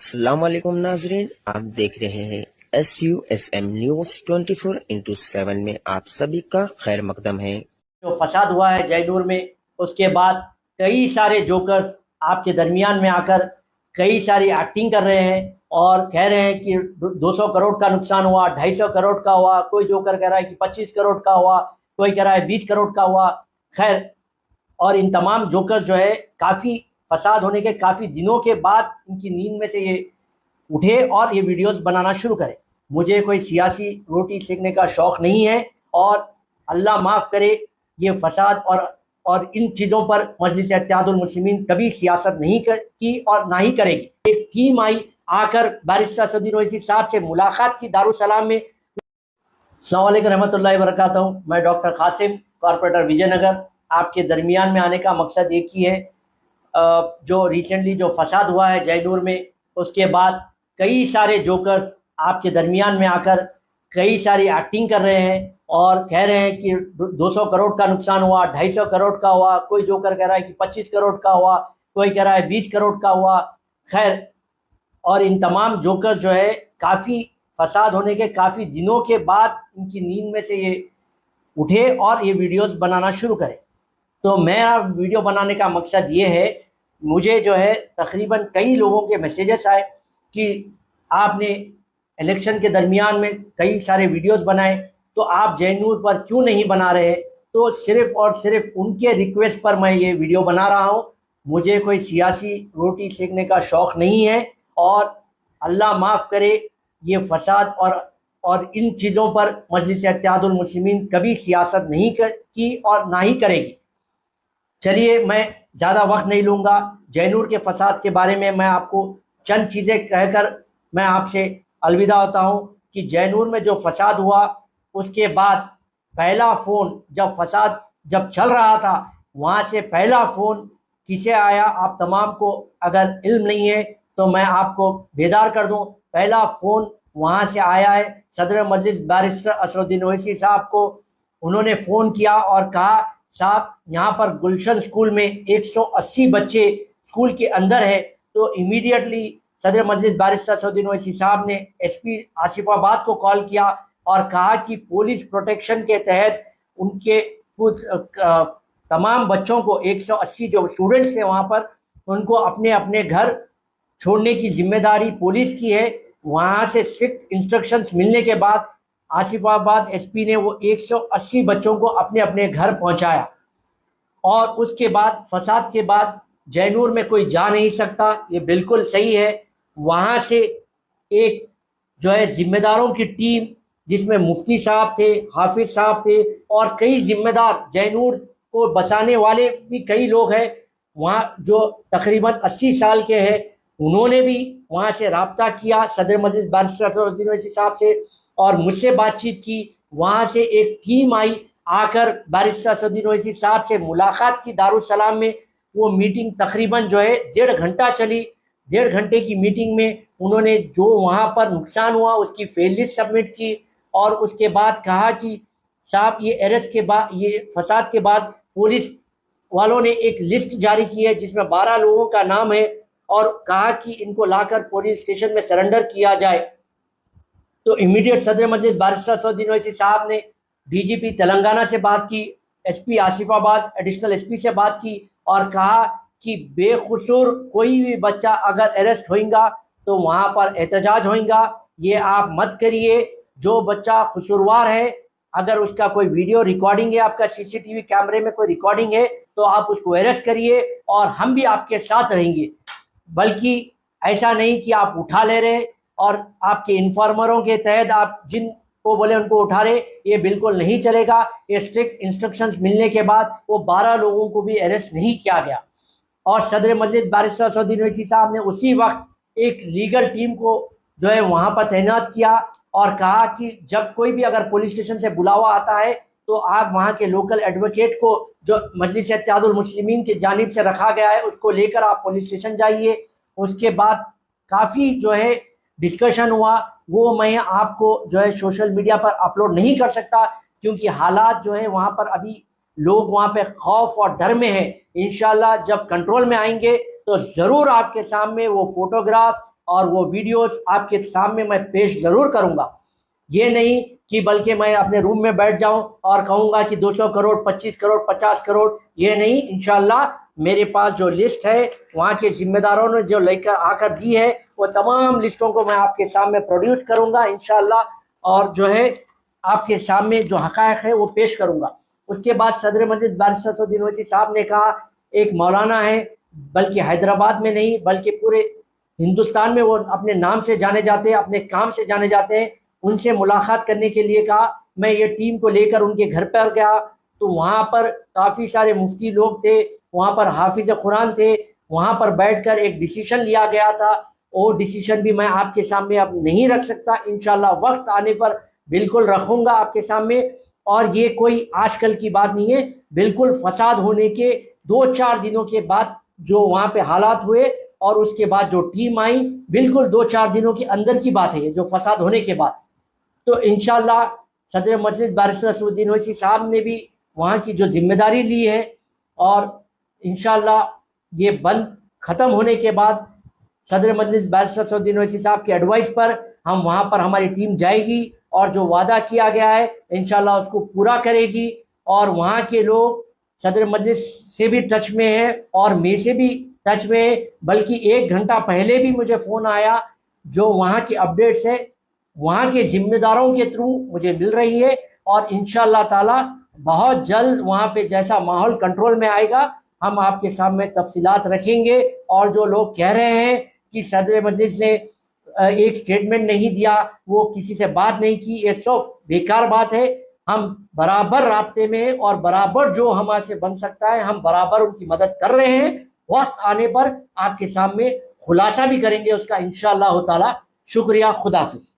अस्सलाम वालेकुम नाजरीन, आप देख रहे हैं SUSM न्यूज़ 24/7 में आप सभी का खैर मकदम है। जो फसाद हुआ है जयनूर में, उसके बाद कई सारे जोकर्स आपके दरमियान में आकर कई सारी एक्टिंग कर रहे हैं और कह रहे हैं कि 200 करोड़ का नुकसान हुआ, 250 करोड़ का हुआ, कोई जोकर कह रहा है कि 25 करोड़ का हुआ, कोई कह रहा है 20 करोड़ का हुआ। खैर, और इन तमाम जोकर्स जो है काफ़ी फसाद होने के काफ़ी दिनों के बाद इनकी नींद में से ये उठे और ये वीडियोस बनाना शुरू करें। मुझे कोई सियासी रोटी सेकने का शौक़ नहीं है और अल्लाह माफ़ करे, ये फसाद और इन चीज़ों पर मजलिस इत्तेहादुल मुस्लिमीन कभी सियासत नहीं की और ना ही करेगी। एक टीम आई, आकर बैरिस्टर असदुद्दीन ओवैसी साहब से मुलाकात की दारुसलाम में। अस्सलाम वालेकुम रहमतुल्लाहि व बरकातहू। मैं डॉक्टर कासिम, कॉरपोरेटर विजयनगर। आपके दरमियान में आने का मकसद एक ही है, जो रिसेंटली जो फसाद हुआ है जयनूर में, उसके बाद कई सारे जोकर्स आपके दरमियान में आकर कई सारी एक्टिंग कर रहे हैं और कह रहे हैं कि 200 करोड़ का नुकसान हुआ, 250 करोड़ का हुआ, कोई जोकर कह रहा है कि 25 करोड़ का हुआ, कोई कह रहा है 20 करोड़ का हुआ। खैर, और इन तमाम जोकर्स जो है काफ़ी फसाद होने के काफ़ी दिनों के बाद इनकी नींद में से ये उठे और ये वीडियोस बनाना शुरू करें। तो मेरा वीडियो बनाने का मकसद ये है, मुझे जो है तकरीबन कई लोगों के मैसेजेस आए कि आपने इलेक्शन के दरमियान में कई सारे वीडियोस बनाए, तो आप जयनूर पर क्यों नहीं बना रहे। तो सिर्फ़ और सिर्फ उनके रिक्वेस्ट पर मैं ये वीडियो बना रहा हूँ। मुझे कोई सियासी रोटी सेकने का शौक़ नहीं है और अल्लाह माफ़ करे, ये फसाद और इन चीज़ों पर मजलिस इत्तेहादुल मुस्लिमीन कभी सियासत नहीं की और ना ही करेगी। चलिए, मैं ज़्यादा वक्त नहीं लूँगा। जयनूर के फसाद के बारे में मैं आपको चंद चीज़ें कहकर मैं आपसे अलविदा होता हूँ कि जयनूर में जो फसाद हुआ, उसके बाद पहला फ़ोन जब चल रहा था, वहाँ से पहला फ़ोन किसे आया, आप तमाम को अगर इल्म नहीं है तो मैं आपको बेदार कर दूँ। पहला फ़ोन वहाँ से आया है सदर मजलिस बैरिस्टर असदुद्दीन ओवैसी साहब को। उन्होंने फ़ोन किया और कहा, साहब यहाँ पर गुलशन स्कूल में 180 बच्चे स्कूल के अंदर है। तो इमीडिएटली सदर मजलिस बैरिस्टर असदुद्दीन ओवैसी साहब ने SP आसिफाबाद को कॉल किया और कहा कि पुलिस प्रोटेक्शन के तहत उनके कुछ तमाम बच्चों को 180 जो स्टूडेंट्स थे वहाँ पर, उनको अपने अपने घर छोड़ने की जिम्मेदारी पुलिस की है। वहाँ से स्ट्रिक्ट इंस्ट्रक्शंस मिलने के बाद आसिफाबाद SP ने वो 180 बच्चों को अपने अपने घर पहुँचाया। और उसके बाद फसाद के बाद जयनूर में कोई जा नहीं सकता, ये बिल्कुल सही है। वहाँ से एक जो है जिम्मेदारों की टीम, जिसमें मुफ्ती साहब थे, हाफिज साहब थे और कई जिम्मेदार जयनूर को बचाने वाले भी कई लोग हैं वहाँ, जो तकरीबन 80 साल के हैं, उन्होंने भी वहाँ से रब्ता किया सदर मजलिस बैरिस्टर असदुद्दीन ओवैसी साहब से और मुझसे बातचीत की। वहाँ से एक टीम आई, आकर बैरिस्टर असदुद्दीन ओवैसी साहब से मुलाकात की दारुसलाम में। वो मीटिंग तकरीबन जो है 1.5 घंटा चली। 1.5 घंटे की मीटिंग में उन्होंने जो वहाँ पर नुकसान हुआ उसकी फेल लिस्ट सबमिट की और उसके बाद कहा कि साहब, ये अरेस्ट के बाद, ये फसाद के बाद पुलिस वालों ने एक लिस्ट जारी की है जिसमें 12 लोगों का नाम है और कहा कि इनको लाकर पुलिस स्टेशन में सरेंडर किया जाए। तो इमीडिएट सदर मजलिस बैरिस्टर असदुद्दीन ओवैसी साहब ने DGP तेलंगाना से बात की, SP आसिफाबाद एडिशनल SP से बात की और कहा कि बेखुसूर कोई भी बच्चा अगर अरेस्ट होएगा तो वहाँ पर एहतजाज होएगा, ये आप मत करिए। जो बच्चा कसूरवार है, अगर उसका कोई वीडियो रिकॉर्डिंग है, आपका CCTV कैमरे में कोई रिकॉर्डिंग है, तो आप उसको अरेस्ट करिए और हम भी आपके साथ रहेंगे। बल्कि ऐसा नहीं कि आप उठा ले रहे और आपके इन्फॉर्मरों के तहत आप जिनको बोले उनको उठा रहे, ये बिल्कुल नहीं चलेगा। ये स्ट्रिक्ट इंस्ट्रक्शंस मिलने के बाद वो 12 लोगों को भी अरेस्ट नहीं किया गया और सदर मजलिस बैरिस्टर असदुद्दीन ओवैसी साहब ने उसी वक्त एक लीगल टीम को जो है वहाँ पर तैनात किया और कहा कि जब कोई भी अगर पुलिस स्टेशन से बुलावा आता है तो आप वहाँ के लोकल एडवोकेट को, जो मजलिस इत्तेहादुल मुस्लिमीन की जानिब से रखा गया है, उसको लेकर आप पुलिस स्टेशन जाइए। उसके बाद काफ़ी जो है डिस्कशन हुआ, वो मैं आपको जो है सोशल मीडिया पर अपलोड नहीं कर सकता क्योंकि हालात जो है वहाँ पर अभी लोग वहाँ पे खौफ और डर में हैं। इंशाल्लाह जब कंट्रोल में आएंगे तो ज़रूर आपके सामने वो फोटोग्राफ और वो वीडियोस आपके सामने मैं पेश ज़रूर करूँगा। ये नहीं कि बल्कि मैं अपने रूम में बैठ जाऊं और कहूँगा कि 200 करोड़, 25 करोड़, 50 करोड़, ये नहीं। इंशाल्लाह मेरे पास जो लिस्ट है वहाँ के जिम्मेदारों ने जो लेकर आकर दी है, वो तमाम लिस्टों को मैं आपके सामने प्रोड्यूस करूँगा इंशाल्लाह, और जो है आपके सामने जो हक़ाइक़ है वो पेश करूँगा। उसके बाद सदर मजलिस बैरिस्टर सऊदी ओवैसी साहब ने कहा, एक मौलाना है, बल्कि हैदराबाद में नहीं बल्कि पूरे हिंदुस्तान में वो अपने नाम से जाने जाते हैं, अपने काम से जाने जाते हैं, उनसे मुलाकात करने के लिए कहा। मैं ये टीम को लेकर उनके घर पर गया तो वहाँ पर काफ़ी सारे मुफ्ती लोग थे, वहाँ पर हाफिज़ कुरान थे, वहाँ पर बैठकर एक डिसीजन लिया गया था। वो डिसीजन भी मैं आपके सामने अब नहीं रख सकता, इंशाल्लाह वक्त आने पर बिल्कुल रखूँगा आपके सामने। और ये कोई आजकल की बात नहीं है, बिल्कुल फसाद होने के 2-4 दिनों के बाद जो वहाँ पे हालात हुए और उसके बाद जो टीम आई, बिल्कुल 2-4 दिनों के अंदर की बात है ये, जो फसाद होने के बाद। तो इंशाल्लाह सदर मजलिस बैरिस्टर सऊदी ओवैसी साहब ने भी वहाँ की जो जिम्मेदारी ली है, और इंशाल्लाह ये बंद ख़त्म होने के बाद सदर मजलिस बैरिस्टर सऊदी ओवैसी साहब के एडवाइस पर हम वहाँ पर हमारी टीम जाएगी और जो वादा किया गया है इंशाल्लाह उसको पूरा करेगी। और वहाँ के लोग सदर मजलिस से भी टच में हैं और मेरे से भी टच में है, बल्कि 1 घंटा पहले भी मुझे फ़ोन आया, जो वहाँ की अपडेट्स है वहाँ के ज़िम्मेदारों के थ्रू मुझे मिल रही है। और इंशाल्लाह ताला बहुत जल्द वहाँ पे जैसा माहौल कंट्रोल में आएगा, हम आपके सामने तफसीलात रखेंगे। और जो लोग कह रहे हैं कि सदर मजलिस ने एक स्टेटमेंट नहीं दिया, वो किसी से बात नहीं की, ये सब बेकार बात है। हम बराबर राब्ते में हैं और बराबर जो हमारे से बन सकता है हम बराबर उनकी मदद कर रहे हैं। वक्त आने पर आपके सामने खुलासा भी करेंगे उसका इंशाअल्लाह ताला। शुक्रिया, खुदाफिज।